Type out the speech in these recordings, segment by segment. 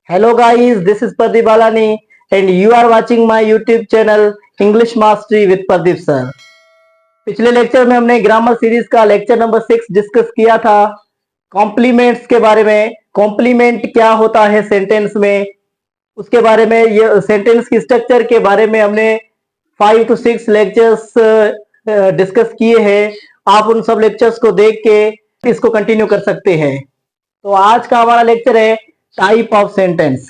Hello guys, this is Pradeep Balani and you are watching my YouTube channel English Mastery with Pradeep sir. पिछले lecture में हमने grammar series का lecture number 6 discuss किया था compliments के बारे में। कॉम्प्लीमेंट क्या होता है सेंटेंस में, उसके बारे में, ये सेंटेंस की स्ट्रक्चर के बारे में हमने 5 to 6 लेक्चर्स डिस्कस किए हैं। आप उन सब लेक्चर्स को देख के इसको कंटिन्यू कर सकते हैं। तो आज का हमारा लेक्चर है टाइप ऑफ सेंटेंस।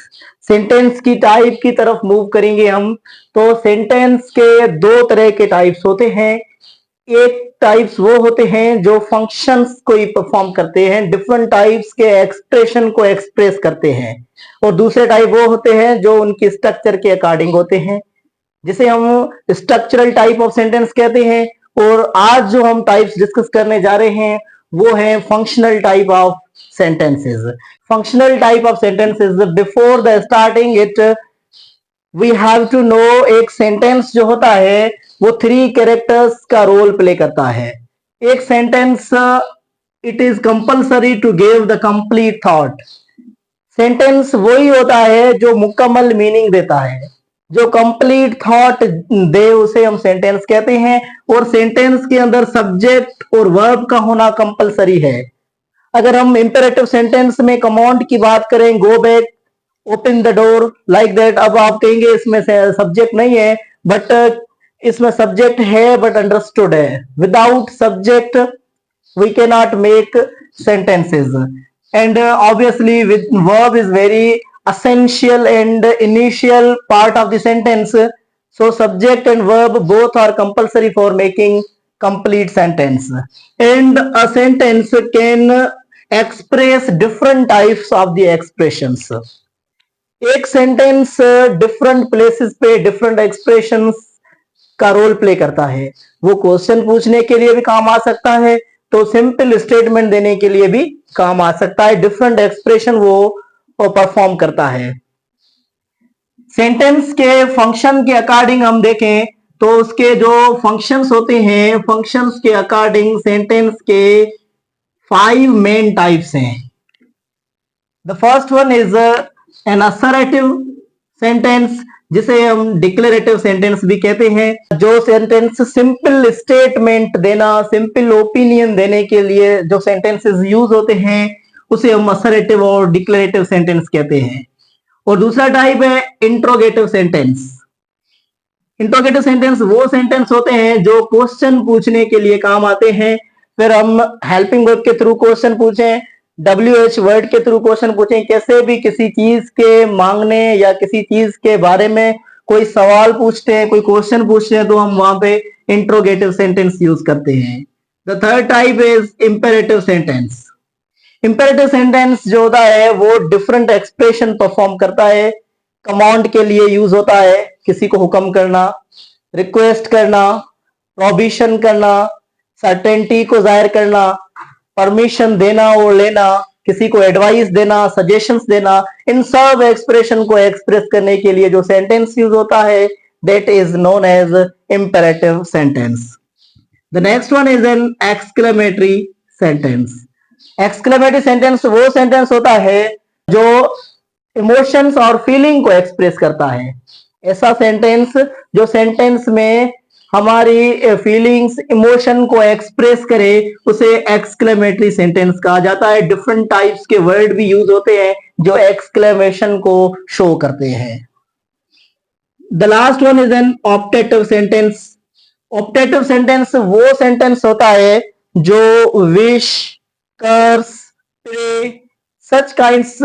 सेंटेंस की टाइप की तरफ मूव करेंगे हम। तो सेंटेंस के दो तरह के टाइप्स होते हैं। एक टाइप्स वो होते हैं जो फंक्शंस को ही परफॉर्म करते हैं, डिफरेंट टाइप्स के एक्सप्रेशन को एक्सप्रेस करते हैं, और दूसरे टाइप वो होते हैं जो उनकी स्ट्रक्चर के अकॉर्डिंग होते हैं, जिसे हम स्ट्रक्चरल टाइप ऑफ सेंटेंस कहते हैं। और आज जो हम टाइप्स डिस्कस करने जा रहे हैं वो है functional type of sentences. Functional type of sentences, before the starting it we have to know एक सेंटेंस जो होता है वो 3 कैरेक्टर्स का रोल प्ले करता है। एक sentence it is compulsory to give the complete thought. Sentence वही होता है जो मुकम्मल मीनिंग देता है, जो कंप्लीट थॉट दे उसे हम सेंटेंस कहते हैं। और सेंटेंस के अंदर सब्जेक्ट और वर्ब का होना कंपल्सरी है। अगर हम इंपेरेटिव सेंटेंस में कमांड की बात करें, go back, open the door, like that, अब आप कहेंगे इसमें सब्जेक्ट नहीं है, बट इसमें सब्जेक्ट है बट अंडरस्टूड है। Without subject we can not make sentences and obviously with verb is very essential and initial part of the sentence, so subject and verb both are compulsory for making complete sentence. And a sentence can express different types of the expressions. एक sentence different places पे different expressions का role play करता है। वो question पूछने के लिए भी काम आ सकता है, तो सिंपल स्टेटमेंट देने के लिए भी काम आ सकता है। डिफरेंट एक्सप्रेशन वो परफॉर्म करता है। सेंटेंस के फंक्शन के अकॉर्डिंग हम देखें तो उसके जो फंक्शंस होते हैं, फंक्शंस के अकॉर्डिंग सेंटेंस के 5 मेन टाइप्स हैं। The first one is N assertive sentence, जिसे हम डिक्लेरेटिव सेंटेंस भी कहते हैं। जो सेंटेंस सिंपल स्टेटमेंट देना, सिंपल ओपिनियन देने के लिए जो सेंटेंसेस यूज होते हैं उसे हम असर्टिव और डिक्लेरेटिव सेंटेंस कहते हैं। और दूसरा टाइप है इंट्रोगेटिव सेंटेंस। इंट्रोगेटिव सेंटेंस वो सेंटेंस होते हैं जो क्वेश्चन पूछने के लिए काम आते हैं। फिर हम हेल्पिंग वर्ब के थ्रू क्वेश्चन पूछें, WH वर्ड के थ्रू क्वेश्चन पूछें, कैसे भी किसी चीज के मांगने या किसी चीज के बारे में कोई सवाल पूछते हैं, कोई क्वेश्चन पूछते हैं, तो हम वहां पे इंट्रोगेटिव सेंटेंस यूज करते हैं। The third type is imperative sentence. Imperative sentence जो होता है वो डिफरेंट एक्सप्रेशन परफॉर्म करता है। कमांड के लिए यूज होता है, किसी को हुक्म करना, रिक्वेस्ट करना, प्रोहिबिशन करना, सर्टेनिटी को जाहिर करना, परमिशन देना और लेना, किसी को एडवाइस देना, सजेशंस देना, इन सब एक्सप्रेशन को एक्सप्रेस करने के लिए जो सेंटेंस यूज होता है that is known as imperative sentence. The next one is an exclamatory sentence. Exclamatory sentence वो सेंटेंस होता है जो इमोशंस और फीलिंग को एक्सप्रेस करता है। ऐसा सेंटेंस जो सेंटेंस में हमारी फीलिंग्स, इमोशन को एक्सप्रेस करे उसे एक्सक्लेमेटरी सेंटेंस कहा जाता है। डिफरेंट टाइप्स के वर्ड भी यूज होते हैं जो एक्सक्लेमेशन को शो करते हैं। The last one is N optative sentence. Optative sentence वो सेंटेंस होता है जो विश, कर्स, प्रे, सच काइंड्स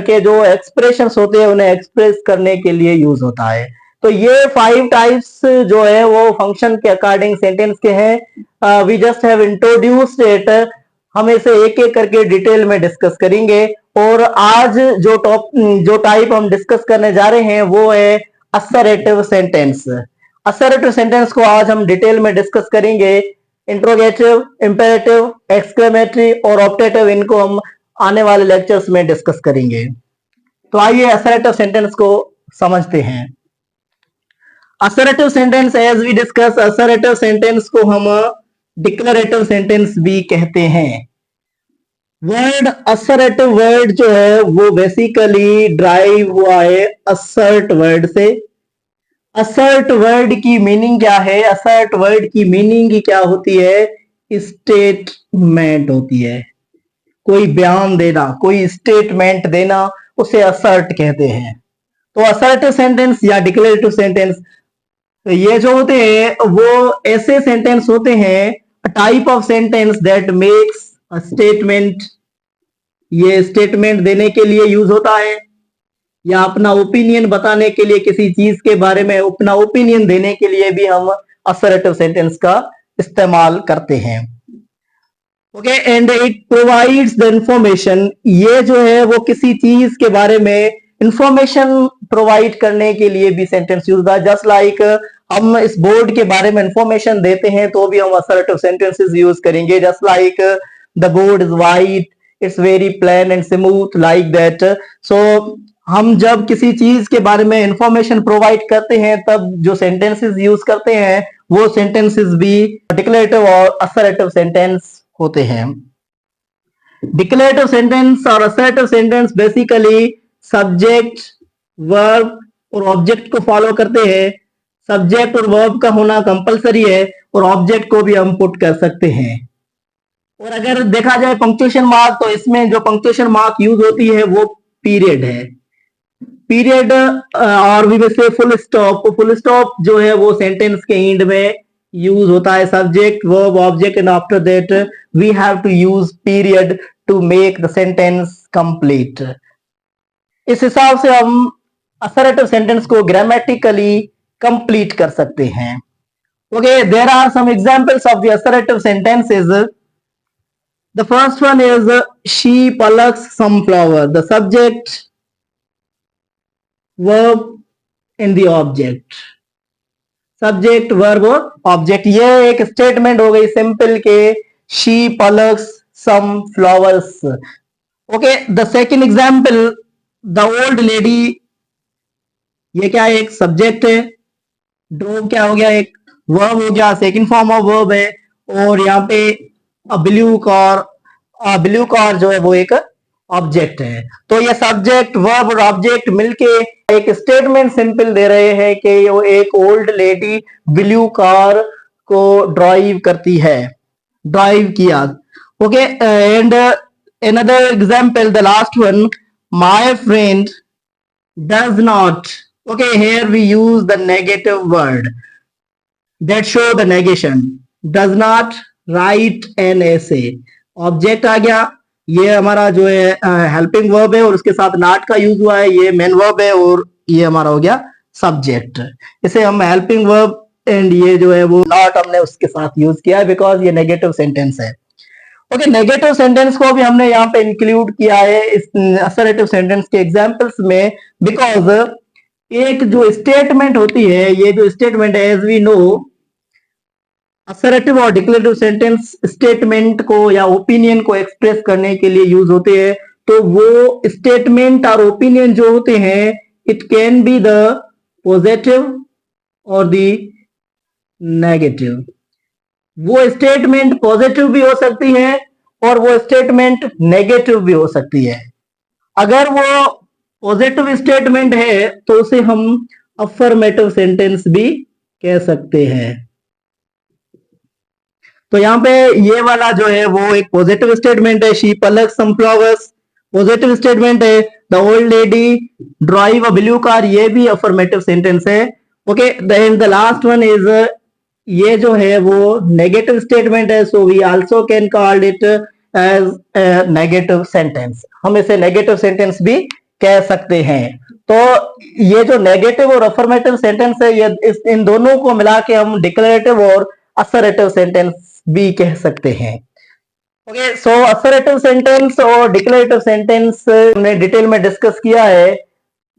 के जो एक्सप्रेशंस होते हैं उन्हें एक्सप्रेस करने के लिए यूज होता है। तो ये 5 टाइप्स जो है वो फंक्शन के अकॉर्डिंग सेंटेंस के हैं। We just have introduced it. हम इसे एक एक करके डिटेल में डिस्कस करेंगे। और आज जो टाइप हम डिस्कस करने जा रहे हैं वो है असर्टिव सेंटेंस। असर्टिव सेंटेंस को आज हम डिटेल में डिस्कस करेंगे। इंट्रोगेटिव, इंपेरेटिव, एक्सक्लेमेटरी और ऑप्टेटिव, इनको हम आने वाले लेक्चर्स में डिस्कस करेंगे। तो आइए असर्टिव सेंटेंस को समझते हैं। Assertive sentence, as we discuss, assertive sentence को हम डिक्लेरेटिव सेंटेंस भी कहते हैं। वर्ड असर्टिव वर्ड जो है वो बेसिकली ड्राइव हुआ है असर्ट वर्ड से। असर्ट वर्ड की मीनिंग क्या है? असर्ट वर्ड की मीनिंग क्या होती है? स्टेटमेंट होती है, कोई बयान देना, कोई स्टेटमेंट देना, उसे असर्ट कहते हैं। तो असर्टिव सेंटेंस या डिक्लेरेटिव सेंटेंस, ये जो होते हैं वो ऐसे सेंटेंस होते हैं, type of sentence that makes a statement. ये स्टेटमेंट देने के लिए यूज होता है या अपना ओपिनियन बताने के लिए, किसी चीज के बारे में अपना ओपिनियन देने के लिए भी हम असर्टिव सेंटेंस का इस्तेमाल करते हैं। Okay, and it provides the information. ये जो है वो किसी चीज के बारे में इंफॉर्मेशन प्रोवाइड करने के लिए भी सेंटेंस यूज होता है। जस्ट लाइक हम इस बोर्ड के बारे में इंफॉर्मेशन देते हैं तो भी हम असर्टिव सेंटेंसेस यूज करेंगे। Just like the board is white, it's very plain and smooth, like that. So हम जब किसी चीज के बारे में इंफॉर्मेशन प्रोवाइड करते हैं तब जो सेंटेंसेस यूज करते हैं वो सेंटेंसेस भी डिक्लेरेटिव और असर्टिव सेंटेंस होते हैं। डिक्लेरेटिव सेंटेंस और assertive sentence basically subject, verb और ऑब्जेक्ट को फॉलो करते हैं। सब्जेक्ट और वर्ब का होना कंपलसरी है और ऑब्जेक्ट को भी हम पुट कर सकते हैं। और अगर देखा जाए पंक्चुएशन मार्क, तो इसमें जो पंक्चुएशन मार्क यूज होती है वो पीरियड है। पीरियड और वी से फुल स्टॉप। फुल स्टॉप जो है वो सेंटेंस के एंड में यूज होता है। Subject, verb, object and after that we have to use period to make the sentence complete. इस हिसाब से हम असर्टिव सेंटेंस को ग्रामेटिकली कंप्लीट कर सकते हैं। Okay, there are some examples of the assertive sentences. The first one is she plucks some flower। The subject, verb in the object. Subject, verb और object, ये एक स्टेटमेंट हो गई simple के she plucks some flowers। Okay, the second example, the old lady. ये क्या है? एक सब्जेक्ट है। ड्रोव क्या हो गया? एक वर्ब हो गया, सेकंड फॉर्म ऑफ वर्ब है। और यहाँ पे ब्लू कार, ब्लू कार जो है वो एक ऑब्जेक्ट है। तो ये सब्जेक्ट, वर्ब और ऑब्जेक्ट मिलके एक स्टेटमेंट सिंपल दे रहे हैं कि वो एक ओल्ड लेडी ब्लू कार को ड्राइव करती है, ड्राइव किया। Okay, and another example, the last one, my friend does not। okay, here we use the negative word that show the negation। does not write an essay। Object आ गया, ये हमारा जो है हेल्पिंग वर्ब है और उसके साथ नॉट का यूज हुआ है, ये मेन वर्ब है और ये हमारा हो गया सब्जेक्ट। इसे हम हेल्पिंग वर्ब एंड ये जो है वो नॉट हमने उसके साथ यूज किया है बिकॉज ये नेगेटिव सेंटेंस है। ओके, नेगेटिव सेंटेंस को भी हमने यहाँ पे इंक्लूड किया है इस असर्टिव सेंटेंस के एग्जांपल्स में बिकॉज एक जो स्टेटमेंट होती है, ये जो स्टेटमेंट है एज वी नो, असर्टिव और डिक्लेरेटिव सेंटेंस स्टेटमेंट को या ओपिनियन को एक्सप्रेस करने के लिए यूज होते हैं। तो वो स्टेटमेंट और ओपिनियन जो होते हैं, it can be the positive और द नेगेटिव। वो स्टेटमेंट पॉजिटिव भी हो सकती है और वो स्टेटमेंट नेगेटिव भी हो सकती है। अगर वो पॉजिटिव स्टेटमेंट है तो उसे हम अफर्मेटिव सेंटेंस भी कह सकते हैं। तो यहाँ पे ये वाला जो है वो एक पॉजिटिव स्टेटमेंट है, she plucks some flowers, positive statement है। The old lady drive a blue car, ये भी अफर्मेटिव सेंटेंस है। Okay, then the last one is, ये जो है वो नेगेटिव स्टेटमेंट है, so we also can call it as negative sentence. हम इसे नेगेटिव सेंटेंस भी कह सकते हैं। तो ये जो नेगेटिव और अफर्मेटिव सेंटेंस है, ये इन दोनों को मिला के हम डिक्लेरेटिव और असर्टिव सेंटेंस भी कह सकते हैं। ओके, सो असर्टिव सेंटेंस और डिक्लेरेटिव सेंटेंस हमने डिटेल में डिस्कस किया है।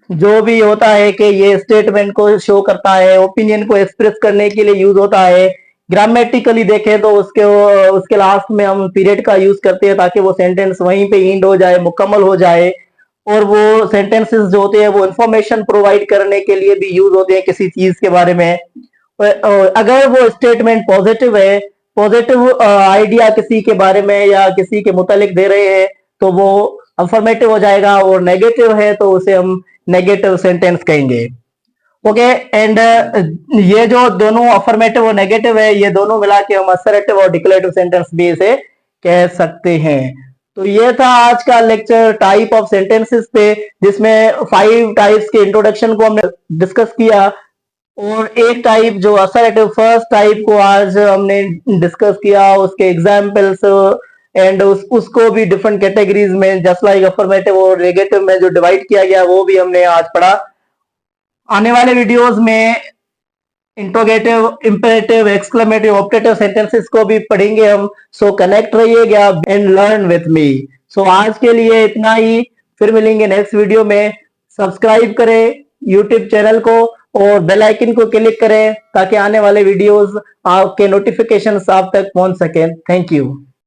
जो भी होता है कि ये स्टेटमेंट को शो करता है, ओपिनियन को एक्सप्रेस करने के लिए यूज होता है। ग्रामेटिकली देखें तो उसके लास्ट में हम पीरियड का यूज करते हैं ताकि वो सेंटेंस वहीं पे एंड हो जाए, मुकम्मल हो जाए। और वो सेंटेंसेस जो होते हैं वो इंफॉर्मेशन प्रोवाइड करने के लिए भी यूज होते हैं किसी चीज के बारे में। अगर वो स्टेटमेंट पॉजिटिव है पॉजिटिव आइडिया किसी के बारे में या किसी के मुतालिक दे रहे हैं तो वो अफर्मेटिव हो जाएगा, और नेगेटिव है तो उसे हम नेगेटिव सेंटेंस कहेंगे। ओके एंड ये जो दोनों अफर्मेटिव और नेगेटिव है, ये दोनों मिला के हम असर्टिव और डिक्लेरेटिव सेंटेंस भी इसे कह सकते हैं। तो ये था आज का लेक्चर टाइप ऑफ सेंटेंसेस पे, जिसमें 5 टाइप्स के इंट्रोडक्शन को हमने डिस्कस किया, और एक टाइप जो असर्टिव फर्स्ट टाइप को आज हमने डिस्कस किया, उसके एग्जाम्पल्स एंड उसको भी डिफरेंट कैटेगरीज में जस्ट लाइक अफर्मेटिव और नेगेटिव में जो डिवाइड किया गया वो भी हमने आज पढ़ा। आने वाले वीडियोस में interrogative, imperative, exclamative, optative sentences को भी पढ़ेंगे हम। सो कनेक्ट रहिएगा एंड लर्न विथ मी। सो आज के लिए इतना ही, फिर मिलेंगे नेक्स्ट वीडियो में। सब्सक्राइब करें यूट्यूब चैनल को और बेल आइकन को क्लिक करें ताकि आने वाले वीडियोस आपके नोटिफिकेशंस आप तक पहुंच सकें। Thank you.